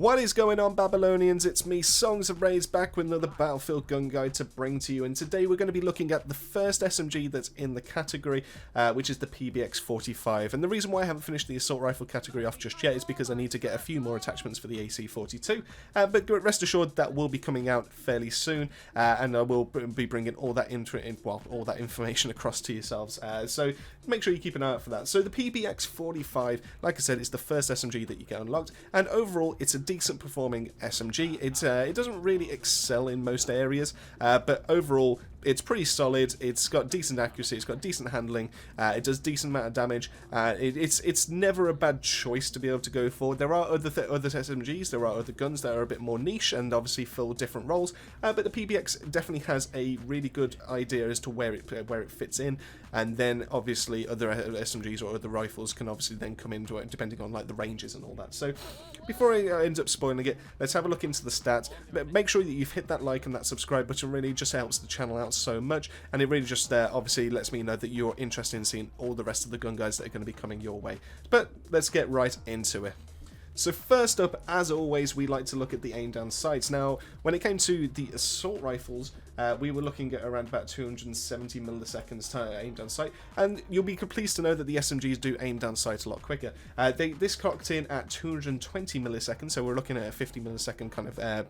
What is going on, Babylonians? It's me, Songs of Rage, back with another Battlefield gun guide to bring to you, and today we're going to be looking at the first SMG that's in the category, which is the PBX-45. And the reason why I haven't finished the assault rifle category off just yet is because I need to get a few more attachments for the AC-42, but rest assured that will be coming out fairly soon, and I will be bringing all that information across to yourselves, so make sure you keep an eye out for that. So the PBX-45, like I said, is the first SMG that you get unlocked, and overall it's a decent performing SMG. It doesn't really excel in most areas, but overall it's pretty solid. It's got decent accuracy, it's got decent handling, it does decent amount of damage. It's never a bad choice to be able to go for. There are other SMGs, there are other guns that are a bit more niche and obviously fill different roles, but the PBX definitely has a really good idea as to where it fits in, and then obviously other SMGs or other rifles can obviously then come into it depending on like the ranges and all that. So before I end up spoiling it, let's have a look into the stats. But make sure that you've hit that like and that subscribe button. Really just helps the channel out so much, and it really just obviously lets me know that you're interested in seeing all the rest of the gun guides that are going to be coming your way. But let's get right into it. So first up, as always, we like to look at the aim down sights. Now, when it came to the assault rifles, we were looking at around about 270 milliseconds to aim down sight, and you'll be pleased to know that the SMGs do aim down sight a lot quicker. This clocked in at 220 milliseconds, so we're looking at a 50 millisecond kind of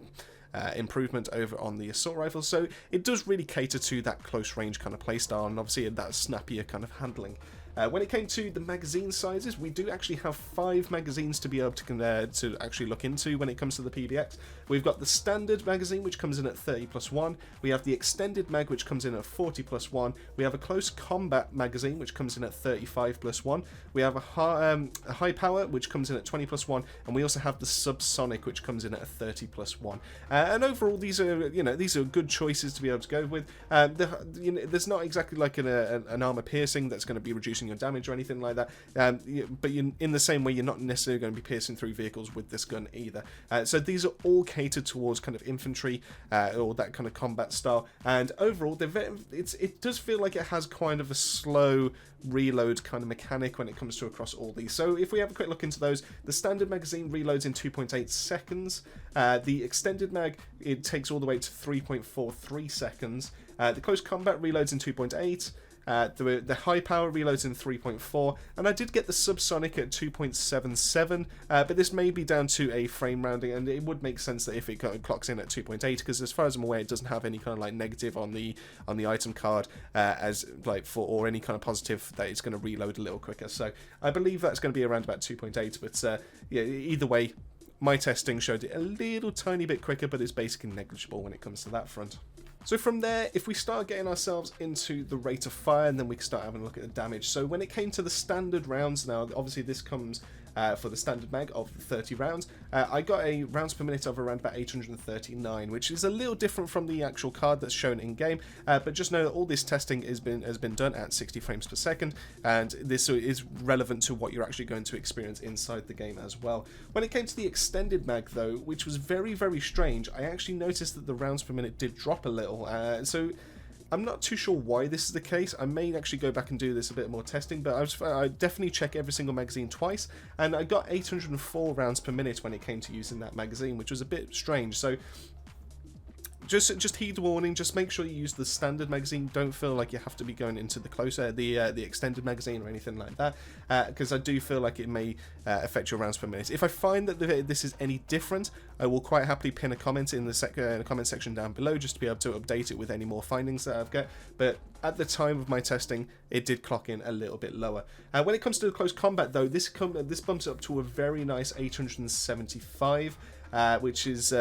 improvement over on the assault rifle, so it does really cater to that close range kind of playstyle, and obviously that snappier kind of handling. When it came to the magazine sizes, we do actually have 5 magazines to be able to actually look into when it comes to the PBX. We've got the standard magazine, which comes in at 30+1. We have the extended mag, which comes in at 40+1. We have a close combat magazine, which comes in at 35+1. We have a high power, which comes in at 20+1, and we also have the subsonic, which comes in at a 30+1. And overall, these are good choices to be able to go with. There's not exactly like an armor piercing that's going to be reducing your damage or anything like that, but in the same way, you're not necessarily going to be piercing through vehicles with this gun either. So these are all catered towards kind of infantry or that kind of combat style, and overall it does feel like it has kind of a slow reload kind of mechanic when it comes to across all these. So if we have a quick look into those, the standard magazine reloads in 2.8 seconds, the extended mag, it takes all the way to 3.43 seconds, the close combat reloads in 2.8, the high power reloads in 3.4, and I did get the subsonic at 2.77, but this may be down to a frame rounding, and it would make sense that if it clocks in at 2.8, because as far as I'm aware, it doesn't have any kind of like negative on the item card as like or any kind of positive that it's going to reload a little quicker. So I believe that's going to be around about 2.8, but yeah, either way, my testing showed it a little tiny bit quicker, but it's basically negligible when it comes to that front. So from there, if we start getting ourselves into the rate of fire, and then we can start having a look at the damage. So when it came to the standard rounds, now obviously this comes for the standard mag of 30 rounds, I got a rounds per minute of around about 839, which is a little different from the actual card that's shown in game, but just know that all this testing has been done at 60 frames per second, and this is relevant to what you're actually going to experience inside the game as well. When it came to the extended mag though, which was very, very strange, I actually noticed that the rounds per minute did drop a little, so I'm not too sure why this is the case. I may actually go back and do this a bit more testing, but I definitely check every single magazine twice, and I got 804 rounds per minute when it came to using that magazine, which was a bit strange. So just heed the warning, just make sure you use the standard magazine. Don't feel like you have to be going into the extended magazine or anything like that, because I do feel like it may affect your rounds per minute. If I find that this is any different, I will quite happily pin a comment in the comment section down below, just to be able to update it with any more findings that I've got. But at the time of my testing, it did clock in a little bit lower. When it comes to close combat though, this bumps up to a very nice 875, which is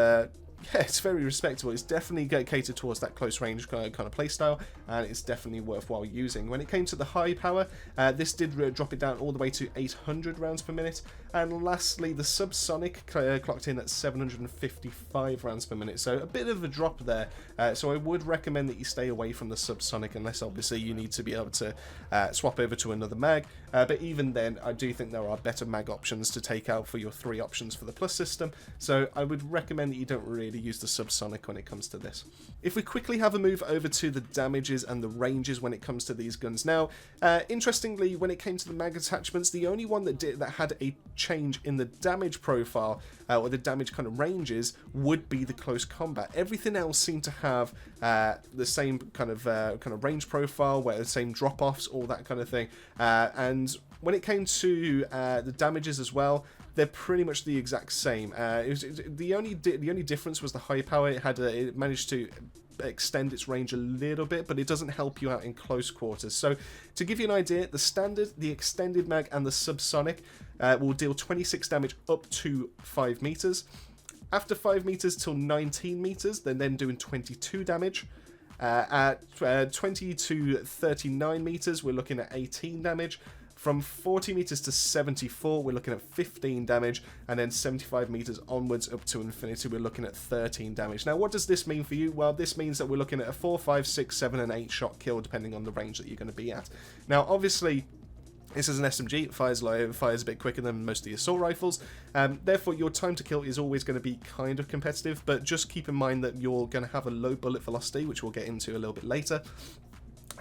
yeah, it's very respectable. It's definitely catered towards that close range kind of playstyle, and it's definitely worthwhile using. When it came to the high power, this did drop it down all the way to 800 rounds per minute. And lastly, the subsonic clocked in at 755 rounds per minute, so a bit of a drop there. So I would recommend that you stay away from the subsonic, unless obviously you need to be able to swap over to another mag. But even then, I do think there are better mag options to take out for your 3 options for the plus system. So I would recommend that you don't really use the subsonic when it comes to this. If we quickly have a move over to the damages and the ranges when it comes to these guns. Now, interestingly, when it came to the mag attachments, the only one that had a change in the damage profile or the damage kind of ranges would be the close combat. Everything else seemed to have the same kind of range profile, where the same drop-offs, all that kind of thing. And when it came to the damages as well, they're pretty much the exact same. The only difference was the high power. It managed to extend its range a little bit, but it doesn't help you out in close quarters. So to give you an idea, the standard, the extended mag, and the subsonic will deal 26 damage up to 5 meters. After 5 meters till 19 meters, they're then doing 22 damage. At 20 to 39 meters, we're looking at 18 damage. From 40 meters to 74, we're looking at 15 damage, and then 75 meters onwards up to infinity, we're looking at 13 damage. Now, what does this mean for you? Well, this means that we're looking at a 4, 5, 6, 7, and 8 shot kill, depending on the range that you're going to be at. Now, obviously, this is an SMG. It fires a bit quicker than most of the assault rifles. Therefore, your time to kill is always going to be kind of competitive, but just keep in mind that you're going to have a low bullet velocity, which we'll get into a little bit later.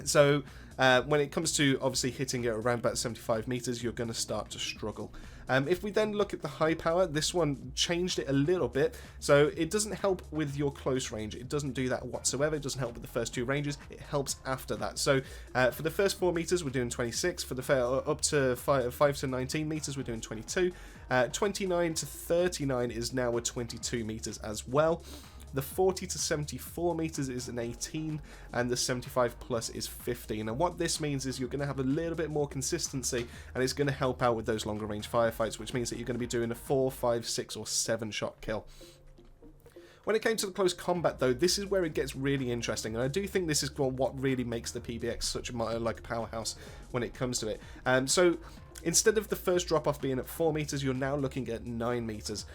So when it comes to obviously hitting it around about 75 meters, you're going to start to struggle. If we then look at the high power, this one changed it a little bit. So it doesn't help with your close range. It doesn't do that whatsoever. It doesn't help with the first 2 ranges. It helps after that. So for the first 4 meters, we're doing 26. For the up to 5 to 19 meters, we're doing 22. 29 to 39 is now a 22 meters as well. The 40 to 74 meters is an 18, and the 75 plus is 15. And what this means is you're going to have a little bit more consistency, and it's going to help out with those longer range firefights, which means that you're going to be doing a 4, 5, 6, or 7 shot kill. When it came to the close combat, though, this is where it gets really interesting, and I do think this is what really makes the PBX such a powerhouse when it comes to it. So instead of the first drop-off being at 4 meters, you're now looking at 9 meters,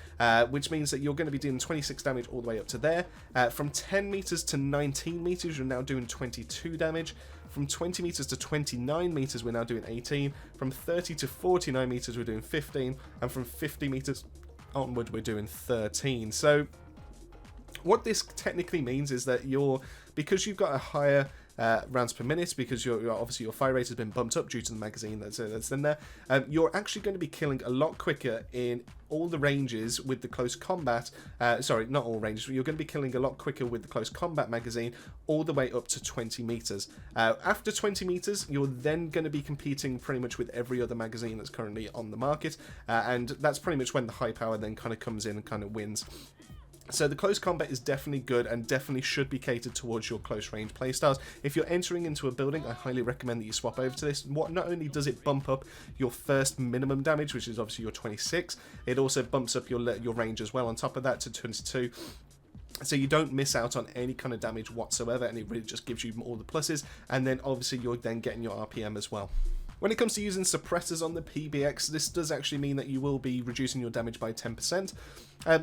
which means that you're going to be doing 26 damage all the way up to there. From 10 meters to 19 meters, you're now doing 22 damage. From 20 meters to 29 meters, we're now doing 18. From 30 to 49 meters, we're doing 15. And from 50 meters onward, we're doing 13. So what this technically means is that because you've got a higher rounds per minute, because obviously your fire rate has been bumped up due to the magazine that's in there, you're actually going to be killing a lot quicker in all the ranges with the close combat. Sorry, not all ranges. You're going to be killing a lot quicker with the close combat magazine all the way up to 20 meters. After 20 meters, you're then going to be competing pretty much with every other magazine that's currently on the market, and that's pretty much when the high power then kind of comes in and kind of wins. So the close combat is definitely good and definitely should be catered towards your close range playstyles. If you're entering into a building, I highly recommend that you swap over to this. Not only does it bump up your first minimum damage, which is obviously your 26, it also bumps up your range as well on top of that to 22. So you don't miss out on any kind of damage whatsoever, and it really just gives you all the pluses, and then obviously you're then getting your RPM as well. When it comes to using suppressors on the PBX, this does actually mean that you will be reducing your damage by 10%.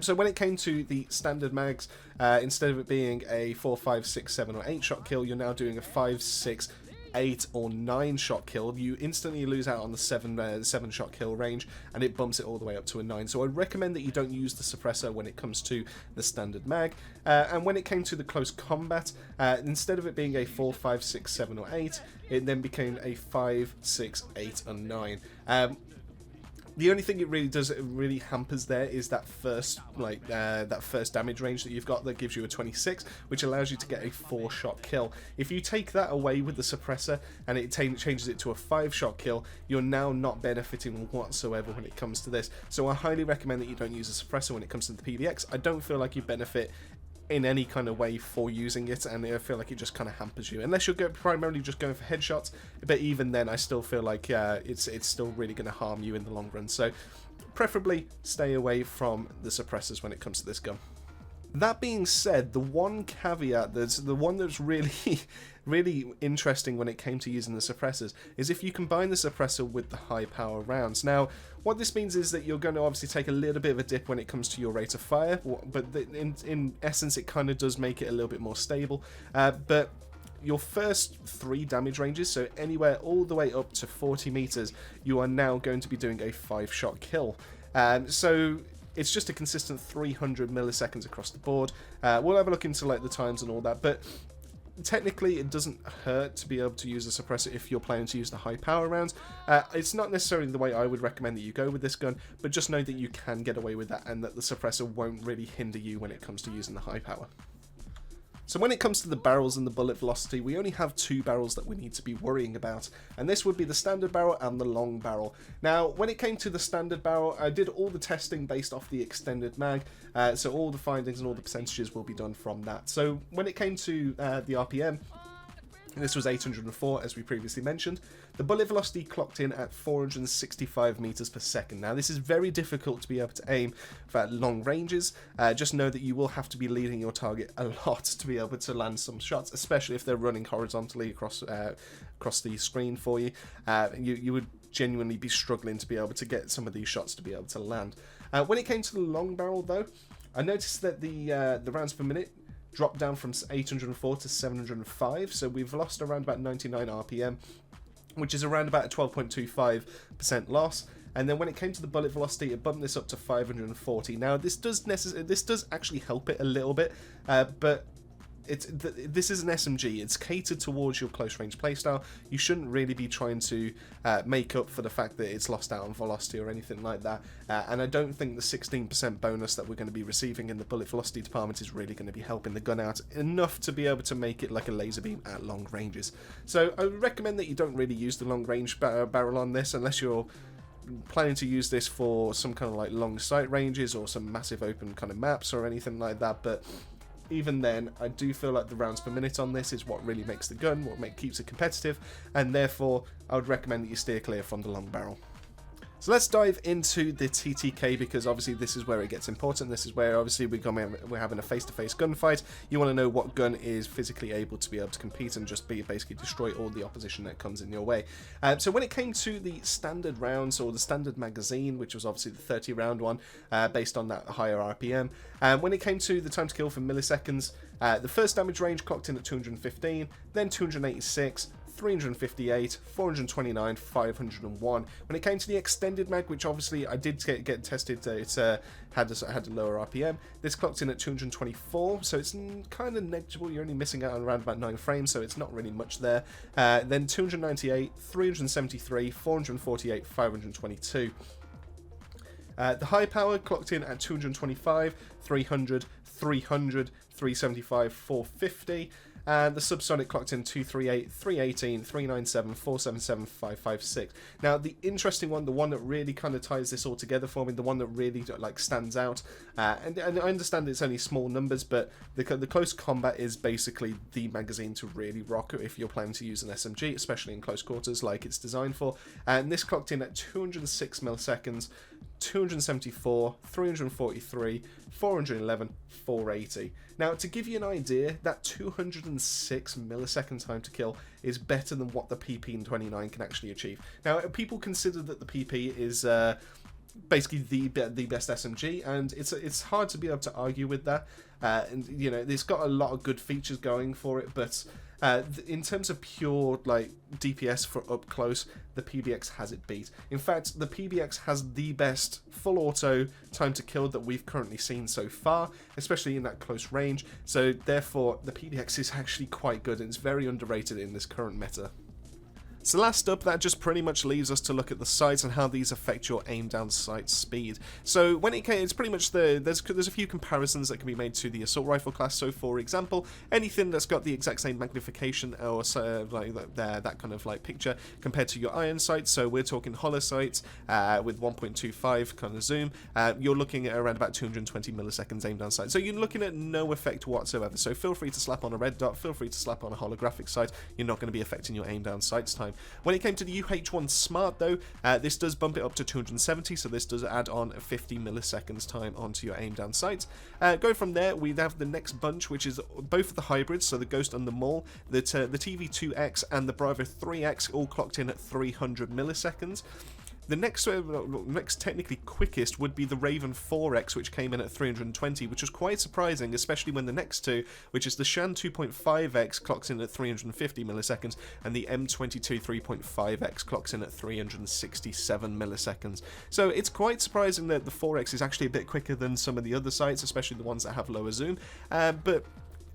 So when it came to the standard mags, instead of it being a 4, 5, 6, 7, or 8 shot kill, you're now doing a 5, 6, 8 or 9 shot kill. You instantly lose out on the 7 shot kill range, and it bumps it all the way up to a 9. So I recommend that you don't use the suppressor when it comes to the standard mag. And when it came to the close combat, instead of it being a 4, 5, 6, 7 or 8, it then became a 5, 6, 8 and 9. The only thing it really hampers there is that first damage range that you've got that gives you a 26, which allows you to get a 4-shot kill. If you take that away with the suppressor and it changes it to a 5-shot kill, you're now not benefiting whatsoever when it comes to this. So I highly recommend that you don't use a suppressor when it comes to the PBX. I don't feel like you benefit in any kind of way for using it, and I feel like it just kind of hampers you unless you're primarily just going for headshots. But even then, I still feel like it's still really going to harm you in the long run. So preferably stay away from the suppressors when it comes to this gun. That being said, the one caveat, the one that's really interesting when it came to using the suppressors, is if you combine the suppressor with the high power rounds. Now, what this means is that you're going to obviously take a little bit of a dip when it comes to your rate of fire, but in essence it kind of does make it a little bit more stable. But your first 3 damage ranges, so anywhere all the way up to 40 meters, you are now going to be doing a 5-shot kill. So it's just a consistent 300 milliseconds across the board. We'll have a look into like the times and all that, but technically, it doesn't hurt to be able to use a suppressor if you're planning to use the high power rounds. It's not necessarily the way I would recommend that you go with this gun, but just know that you can get away with that and that the suppressor won't really hinder you when it comes to using the high power. So when it comes to the barrels and the bullet velocity, we only have two barrels that we need to be worrying about, and this would be the standard barrel and the long barrel. Now, when it came to the standard barrel, I did all the testing based off the extended mag, so all the findings and all the percentages will be done from that. So when it came to the RPM, this was 804, as we previously mentioned. The bullet velocity clocked in at 465 meters per second. Now, this is very difficult to be able to aim for long ranges. Just know that you will have to be leading your target a lot to be able to land some shots, especially if they're running horizontally across the screen for you. You would genuinely be struggling to be able to get some of these shots to be able to land. When it came to the long barrel, though, I noticed that the rounds per minute dropped down from 804 to 705, so we've lost around about 99 RPM, which is around about a 12.25% loss. And then when it came to the bullet velocity, it bumped this up to 540. Now, this does actually help it a little bit, but this is an SMG. It's catered towards your close range playstyle. You shouldn't really be trying to make up for the fact that it's lost out on velocity or anything like that. And I don't think the 16% bonus that we're going to be receiving in the bullet velocity department is really going to be helping the gun out enough to be able to make it like a laser beam at long ranges. So I would recommend that you don't really use the long range barrel on this unless you're planning to use this for some kind of like long sight ranges or some massive open kind of maps or anything like that. But even then, I do feel like the rounds per minute on this is what really makes the gun, keeps it competitive, and therefore I would recommend that you steer clear from the long barrel. So let's dive into the TTK, because obviously this is where it gets important. This is where obviously we're having a face-to-face gunfight. You want to know what gun is physically able to be able to compete and just basically destroy all the opposition that comes in your way. So when it came to the standard rounds, or the standard magazine, which was obviously the 30 round one, based on that higher RPM, when it came to the time to kill for milliseconds, the first damage range clocked in at 215, then 286, 358, 429, 501. When it came to the extended mag, which obviously I did get tested, it had a lower RPM. This clocked in at 224, so it's kind of negligible. You're only missing out on around about 9 frames, so it's not really much there. Then 298, 373, 448, 522. The high power clocked in at 225, 300, 300, 375, 450. And the subsonic clocked in 238, 318, 397, 477, 556. Now, the interesting one, the one that really kind of ties this all together for me, the one that really like stands out, and I understand it's only small numbers, but the close combat is basically the magazine to really rock if you're planning to use an SMG, especially in close quarters like it's designed for. And this clocked in at 206 milliseconds, 274, 343, 411, 480. Now, to give you an idea, that 206 millisecond time to kill is better than what the PP29 can actually achieve. Now, people consider that the PP is basically the best SMG, and it's hard to be able to argue with that. And you know, it's got a lot of good features going for it, but in terms of pure like DPS for up close, the PBX has it beat. In fact, the PBX has the best full auto time to kill that we've currently seen so far, especially in that close range. So therefore, the PBX is actually quite good, and it's very underrated in this current meta. So last up, that just pretty much leaves us to look at the sights and how these affect your aim down sight speed. So when it's pretty much there's a few comparisons that can be made to the assault rifle class. So for example, anything that's got the exact same magnification or that kind of like picture compared to your iron sights. So we're talking hollow sights with 1.25 kind of zoom. You're looking at around about 220 milliseconds aim down sight. So you're looking at no effect whatsoever. So feel free to slap on a red dot, feel free to slap on a holographic sight. You're not going to be affecting your aim down sights time. When it came to the UH1 Smart though, this does bump it up to 270, so this does add on 50 milliseconds time onto your aim down sights. Go from there, we have the next bunch, which is both of the hybrids, so the Ghost and the Maul, the TV2X and the Bravo 3X all clocked in at 300 milliseconds. The next technically quickest would be the Raven 4X, which came in at 320, which was quite surprising, especially when the next two, which is the Shan 2.5X, clocks in at 350 milliseconds, and the M22 3.5X clocks in at 367 milliseconds. So it's quite surprising that the 4X is actually a bit quicker than some of the other sights, especially the ones that have lower zoom, but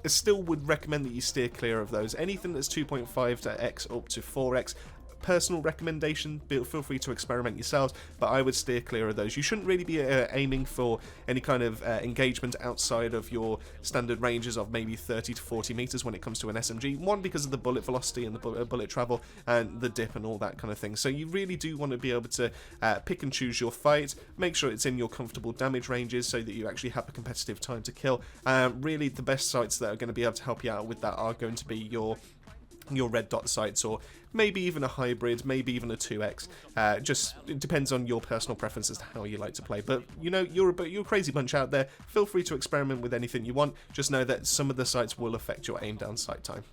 I still would recommend that you steer clear of those. Anything that's 2.5x up to 4x, personal recommendation, feel free to experiment yourselves, but I would steer clear of those. You shouldn't really be aiming for any kind of engagement outside of your standard ranges of maybe 30 to 40 meters when it comes to an SMG. One, because of the bullet velocity and the bullet travel and the dip and all that kind of thing. So you really do want to be able to pick and choose your fight, make sure it's in your comfortable damage ranges so that you actually have a competitive time to kill. Really, the best sites that are going to be able to help you out with that are going to be your red dot sites, or maybe even a hybrid, maybe even a 2x. Just it depends on your personal preference as to how you like to play. But you know, you're a crazy bunch out there. Feel free to experiment with anything you want. Just know that some of the sites will affect your aim down sight time.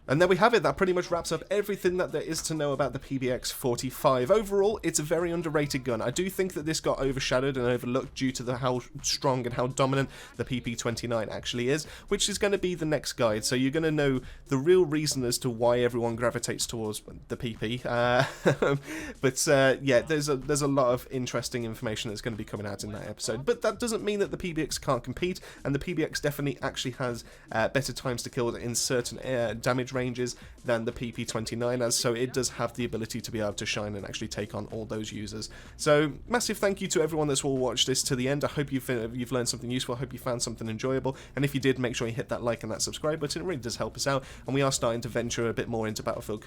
And there we have it. That pretty much wraps up everything that there is to know about the PBX-45. Overall, it's a very underrated gun. I do think that this got overshadowed and overlooked due to how strong and how dominant the PP-29 actually is, which is going to be the next guide. So you're going to know the real reason as to why everyone gravitates towards the PP. Yeah, there's a lot of interesting information that's going to be coming out in that episode. But that doesn't mean that the PBX can't compete, and the PBX definitely actually has better times to kill in certain damage ranges than the PP-29 has, so it does have the ability to be able to shine and actually take on all those users. So massive thank you to everyone that's all watched this to the end. I hope you've learned something useful. I hope you found something enjoyable, and if you did, make sure you hit that like and that subscribe button. It really does help us out, and we are starting to venture a bit more into Battlefield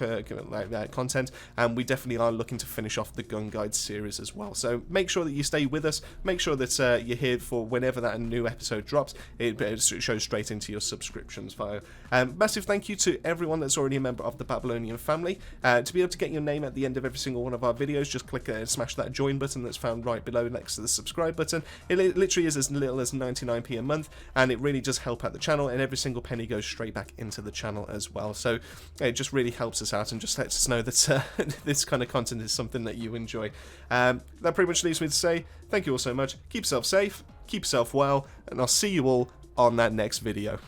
content, and we definitely are looking to finish off the gun guide series as well. So make sure that you stay with us, make sure that you're here for whenever that new episode drops. It shows straight into your subscriptions file. Massive thank you to everyone that's already a member of the Babylonian family. To be able to get your name at the end of every single one of our videos, just click and smash that join button that's found right below next to the subscribe button. It literally is as little as 99p a month, and it really does help out the channel, and every single penny goes straight back into the channel as well. So it just really helps us out and just lets us know that this kind of content is something that you enjoy. That pretty much leaves me to say thank you all so much. Keep yourself safe, keep yourself well, and I'll see you all on that next video.